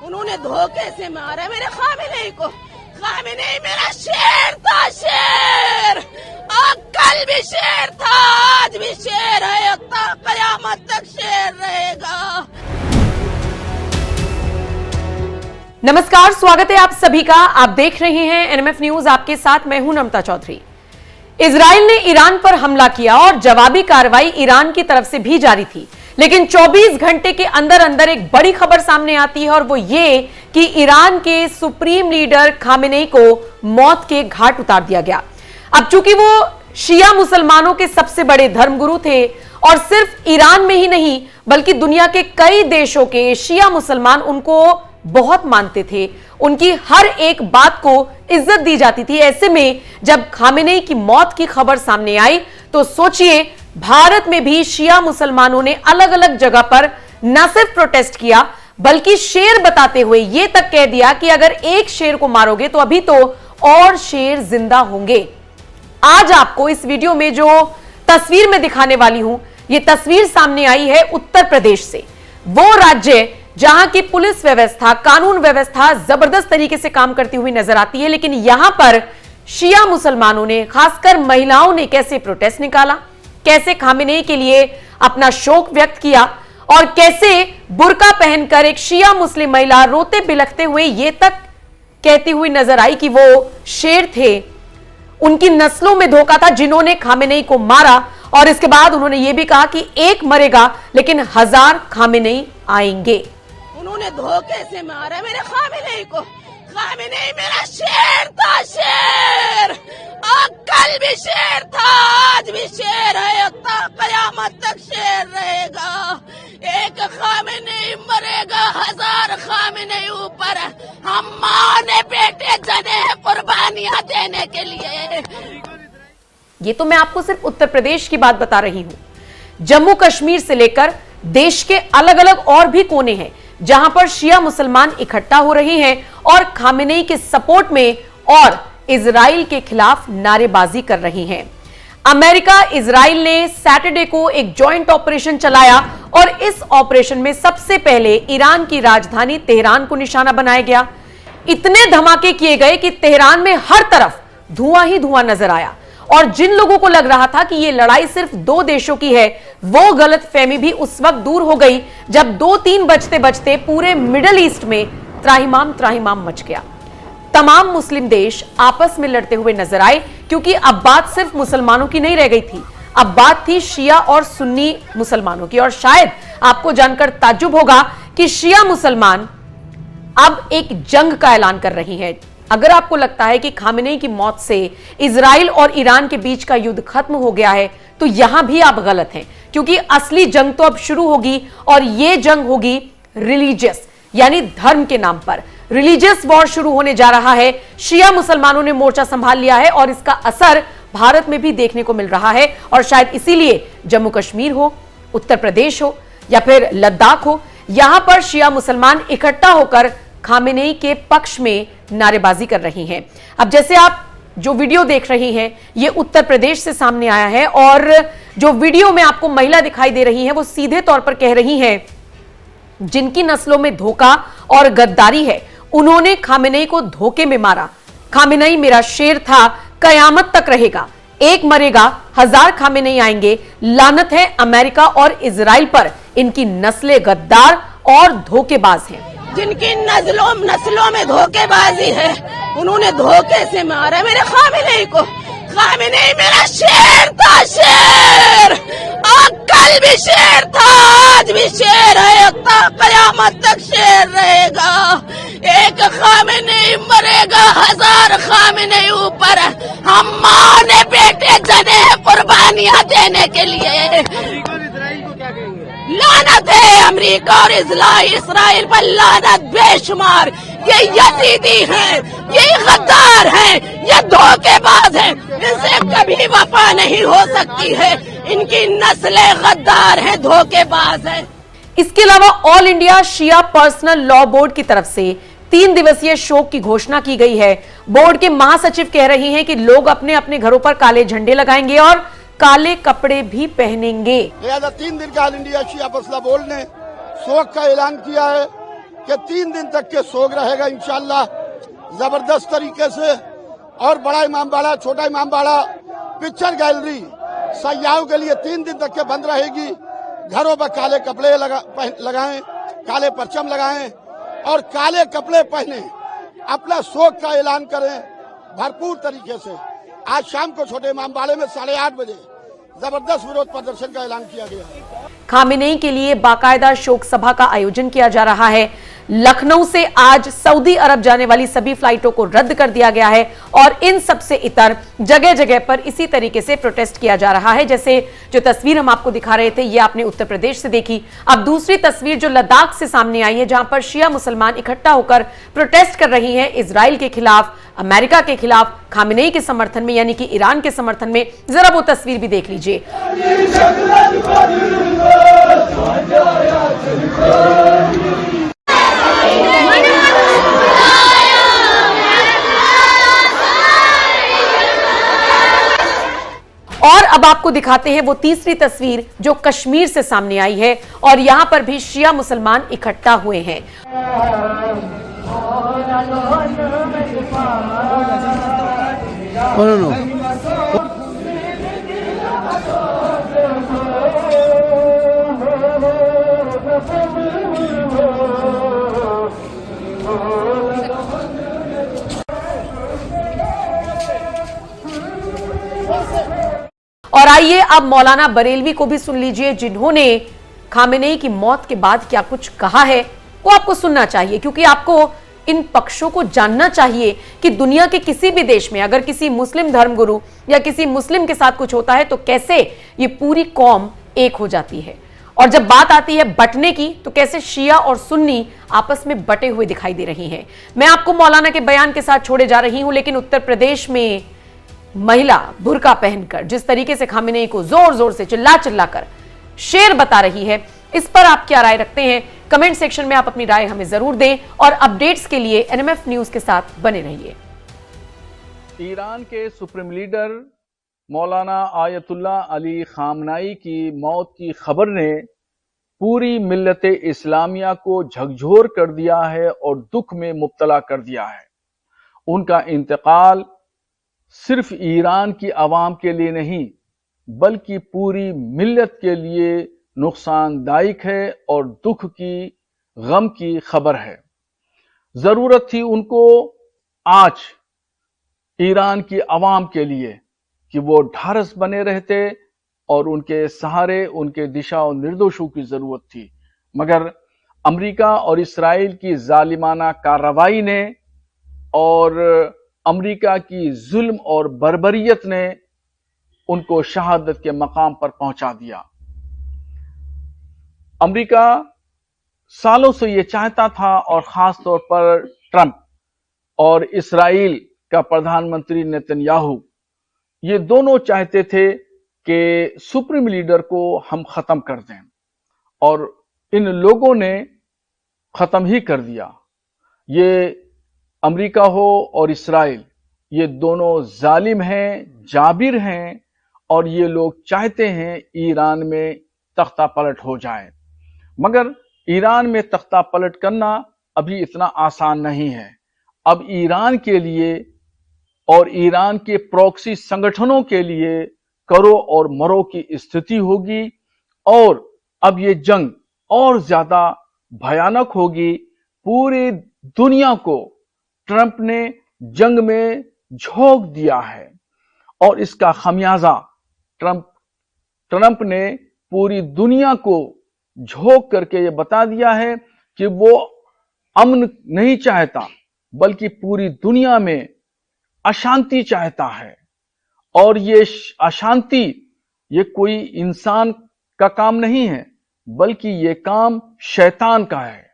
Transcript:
उन्होंने धोखे से मारा मेरे खामिनेई को। खामिनेई मेरा शेर था, शेर। और कल भी शेर था, आज भी शेर है, कयामत तक शेर रहेगा। नमस्कार, स्वागत है आप सभी का। आप देख रहे हैं एनएमएफ न्यूज, आपके साथ मैं हूं नमता चौधरी। इजराइल ने ईरान पर हमला किया और जवाबी कार्रवाई ईरान की तरफ से भी जारी थी, लेकिन 24 घंटे के अंदर अंदर एक बड़ी खबर सामने आती है और वो ये कि ईरान के सुप्रीम लीडर खामेनेई को मौत के घाट उतार दिया गया। अब चूंकि वो शिया मुसलमानों के सबसे बड़े धर्मगुरु थे और सिर्फ ईरान में ही नहीं बल्कि दुनिया के कई देशों के शिया मुसलमान उनको बहुत मानते थे, उनकी हर एक बात को इज्जत दी जाती थी। ऐसे में जब खामेनेई की मौत की खबर सामने आई तो सोचिए, भारत में भी शिया मुसलमानों ने अलग अलग जगह पर न सिर्फ प्रोटेस्ट किया बल्कि शेर बताते हुए यह तक कह दिया कि अगर एक शेर को मारोगे तो अभी तो और शेर जिंदा होंगे। आज आपको इस वीडियो में जो तस्वीर में दिखाने वाली हूं, यह तस्वीर सामने आई है उत्तर प्रदेश से, वो राज्य जहां की पुलिस व्यवस्था, कानून व्यवस्था जबरदस्त तरीके से काम करती हुई नजर आती है, लेकिन यहां पर शिया मुसलमानों ने, खासकर महिलाओं ने कैसे प्रोटेस्ट निकाला, कैसे खामेनेई के लिए अपना शोक व्यक्त किया और कैसे बुर्का पहनकर एक शिया मुस्लिम महिला रोते बिलखते हुए यह तक कहती हुई नजर आई कि वो शेर थे, उनकी नस्लों में धोखा था जिन्होंने खामेनेई को मारा। और इसके बाद उन्होंने यह भी कहा कि एक मरेगा लेकिन 1000 खामेनेई आएंगे। उन्होंने धोखे से मारा मेरे खामिनेई को। खामिनेई मेरा शेर था, शेर। और कल भी शेर था, आज भी शेर है, कयामत तक शेर रहेगा। एक खामिनेई मरेगा, 1000 खामिनेई ऊपर। हम माँ ने बेटे जने हैं कुर्बानियां देने के लिए। ये तो मैं आपको सिर्फ उत्तर प्रदेश की बात बता रही हूं। जम्मू कश्मीर से लेकर देश के अलग अलग और भी कोने हैं जहां पर शिया मुसलमान इकट्ठा हो रहे हैं और खामेनेई के सपोर्ट में और इजराइल के खिलाफ नारेबाजी कर रही हैं। अमेरिका, इजराइल ने सैटरडे को एक जॉइंट ऑपरेशन चलाया और इस ऑपरेशन में सबसे पहले ईरान की राजधानी तेहरान को निशाना बनाया गया। इतने धमाके किए गए कि तेहरान में हर तरफ धुआं ही धुआं नजर आया और जिन लोगों को लग रहा था कि यह लड़ाई सिर्फ 2 देशों की है, वो गलतफहमी भी उस वक्त दूर हो गई जब 2-3 बजते बजते पूरे मिडिल ईस्ट में त्राहिमाम मच गया। तमाम मुस्लिम देश आपस में लड़ते हुए नजर आए क्योंकि अब बात सिर्फ मुसलमानों की नहीं रह गई थी, अब बात थी शिया और सुन्नी मुसलमानों की। और शायद आपको जानकर ताज्जुब होगा कि शिया मुसलमान अब एक जंग का ऐलान कर रही हैं। अगर आपको लगता है कि खामेनेई की मौत से इजराइल और ईरान के बीच का युद्ध खत्म हो गया है तो यहां भी आप गलत हैं, क्योंकि असली जंग तो अब शुरू होगी और यह जंग होगी रिलीजियस, यानी धर्म के नाम पर। रिलीजियस वॉर शुरू होने जा रहा है। शिया मुसलमानों ने मोर्चा संभाल लिया है और इसका असर भारत में भी देखने को मिल रहा है। और शायद इसीलिए जम्मू कश्मीर हो, उत्तर प्रदेश हो या फिर लद्दाख हो, यहां पर शिया मुसलमान इकट्ठा होकर खामेनेई के पक्ष में नारेबाजी कर रही हैं। अब जैसे आप जो वीडियो देख रही हैं, ये उत्तर प्रदेश से सामने आया है और जो वीडियो में आपको महिला दिखाई दे रही है वो सीधे तौर पर कह रही हैं जिनकी नस्लों में धोखा और गद्दारी है, उन्होंने खामेनेई को धोखे में मारा। खामेनेई मेरा शेर था, कयामत तक रहेगा, एक मरेगा 1000 खामेनेई आएंगे। लानत है अमेरिका और इजराइल पर, इनकी नस्लें गद्दार और धोखेबाज हैं। जिनकी नस्लों में धोखेबाजी है, उन्होंने धोखे से मारा मेरे खामिनेई को। खामिनेई मेरा शेर था, शेर। और कल भी शेर था, आज भी शेर है, कयामत तक शेर रहेगा। एक खामिनेई मरेगा, 1000 खामिनेई ऊपर। हम माँ ने बेटे जने हैं कुर्बानियां देने के लिए। लानत है अमेरिका और इस्राइल पर, लानत बेशुमार। ये यजीदी हैं, ये गद्दार हैं, ये धोखेबाज हैं, इनसे कभी वफा नहीं हो सकती है। इनकी नस्लें गद्दार हैं, धोखेबाज हैं। इसके अलावा ऑल इंडिया शिया पर्सनल लॉ बोर्ड की तरफ से 3 दिवसीय शोक की घोषणा की गई है। बोर्ड के महासचिव कह रही हैं कि लोग अपने अपने घरों पर काले झंडे लगाएंगे और काले कपड़े भी पहनेंगे। लिहाजा 3 दिन का ऑल इंडिया शिया पर्सनल बोर्ड ने शोक का ऐलान किया है कि 3 दिन तक के सोग रहेगा इंशाअल्लाह जबरदस्त तरीके से। और बड़ा इमामबाड़ा, छोटा इमामबाड़ा, पिक्चर गैलरी सयाहों के लिए 3 दिन तक के बंद रहेगी। घरों पर काले कपड़े लगाएं, काले परचम लगाएं और काले कपड़े पहने अपना शोक का ऐलान करें भरपूर तरीके से। आज शाम को छोटे इमामबाड़े में 8:30 बजे जबरदस्त विरोध प्रदर्शन का ऐलान किया गया है। खामेनेई के लिए बाकायदा शोक सभा का आयोजन किया जा रहा है। लखनऊ से आज सऊदी अरब जाने वाली सभी फ्लाइटों को रद्द कर दिया गया है और इन सब से इतर जगह जगह पर इसी तरीके से प्रोटेस्ट किया जा रहा है। जैसे जो तस्वीर हम आपको दिखा रहे थे, ये आपने उत्तर प्रदेश से देखी। अब दूसरी तस्वीर जो लद्दाख से सामने आई है, जहां पर शिया मुसलमान इकट्ठा होकर प्रोटेस्ट कर रही हैं इजराइल के खिलाफ, अमेरिका के खिलाफ, खामेनेई के समर्थन में, यानी कि ईरान के समर्थन में। जरा वो तस्वीर भी देख लीजिए। और अब आपको दिखाते हैं वो तीसरी तस्वीर जो कश्मीर से सामने आई है और यहां पर भी शिया मुसलमान इकट्ठा हुए हैं। और आइए अब मौलाना बरेलवी को भी सुन लीजिए, जिन्होंने खामेनेई की मौत के बाद क्या कुछ कहा है। वो आपको सुनना चाहिए, क्योंकि आपको इन पक्षों को जानना चाहिए कि दुनिया के किसी भी देश में अगर किसी मुस्लिम धर्मगुरु या किसी मुस्लिम के साथ कुछ होता है तो कैसे ये पूरी कौम एक हो जाती है। और जब बात आती है बंटने की, तो कैसे शिया और सुन्नी आपस में बटे हुए दिखाई दे रही हैं। मैं आपको मौलाना के बयान के साथ छोड़े जा रही हूं, लेकिन उत्तर प्रदेश में महिला बुर्का पहनकर जिस तरीके से खामेनेई को जोर जोर से चिल्ला चिल्लाकर शेर बता रही है, इस पर आप क्या राय रखते हैं? कमेंट सेक्शन में आप अपनी राय हमें जरूर दें और अपडेट्स के लिए एनएमएफ न्यूज के साथ बने रहिए। ईरान के सुप्रीम लीडर मौलाना आयतुल्लाह अली खामनाई की मौत की खबर ने पूरी मिल्लत इस्लामिया को झकझोर कर दिया है और दुख में मुब्तला कर दिया है। उनका इंतकाल सिर्फ ईरान की आवाम के लिए नहीं बल्कि पूरी मिल्लत के लिए नुकसानदायक है और दुख की, गम की खबर है। जरूरत थी उनको आज ईरान की आवाम के लिए कि वो ढारस बने रहते और उनके सहारे, उनके दिशा और निर्देशों की जरूरत थी। मगर अमेरिका और इस्राइल की जालिमाना कार्रवाई ने और अमेरिका की जुल्म और बर्बरियत ने उनको शहादत के मकाम पर पहुंचा दिया। अमेरिका सालों से यह चाहता था और खास तौर पर ट्रंप और इस्राइल का प्रधानमंत्री नेतन्याहू, ये दोनों चाहते थे कि सुप्रीम लीडर को हम खत्म कर दें और इन लोगों ने खत्म ही कर दिया। ये अमेरिका हो और इस्राइल, ये दोनों जालिम हैं, जाबिर हैं और ये लोग चाहते हैं ईरान में तख्ता पलट हो जाए। मगर ईरान में तख्ता पलट करना अभी इतना आसान नहीं है। अब ईरान के लिए और ईरान के प्रॉक्सी संगठनों के लिए करो और मरो की स्थिति होगी और अब ये जंग और ज्यादा भयानक होगी। पूरी दुनिया को ट्रंप ने जंग में झोंक दिया है और इसका खमियाजा ट्रंप ने पूरी दुनिया को झोंक करके ये बता दिया है कि वो अमन नहीं चाहता बल्कि पूरी दुनिया में अशांति चाहता है। और ये अशांति ये कोई इंसान का काम नहीं है बल्कि ये काम शैतान का है।